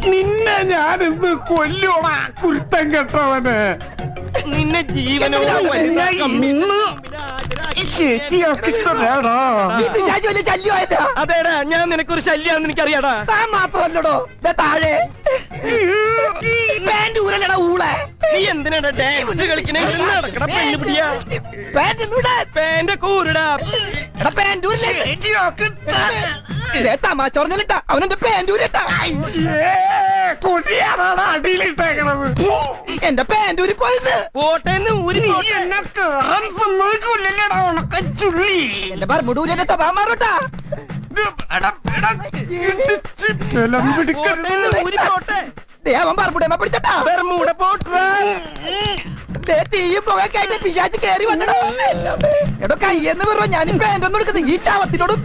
നിന്നെ ഞാനിന്ന് കൊല്ലോടാ കുരുത്തം കെട്ടവന്. നിന്നെ ജീവനോട് അതേടാ, ഞാൻ നിനക്കൊരു ശല്യാണെന്ന് എനിക്കറിയാടാ. താൻ മാത്രമല്ലടോ താഴെ ഊരല്ലടാ ഊളെ. നീ എന്തിനാടാ ഡാൻസ് കളിക്കണേ? നടക്കട പെണ്ണു പിടിയാ. പാന്റ് കൂരടാ. തമാശ പറഞ്ഞിട്ടാ അവനെന്റെ പാൻറ്റൂരിട്ടാ. കൊടിയാറാണ് അടിയിലിട്ടേക്കണത്. എന്റെ പാൻറ്റൂരി പോയത് പോട്ടെന്ന് ഊരി. എന്നെ കേറാൻ സമ്മതിക്കില്ലല്ലേടാ ഉണക്കച്ചുള്ളി. എന്റെ പറമ്പൂരി എന്റെ സ്വഭാവം മാറൂട്ടാ. അവൻ പറമ്പൂടേമ്മ പിടിച്ചട്ടാ. തീയും പുകക്കായിട്ട് പിശാച്ച് കയറി വന്നടോ. എടോ കയ്യെന്ന് പറ ഞാൻ പാൻറ്റൊന്നും എടുക്കുന്നത് ഈ ചാവത്തിനോടും.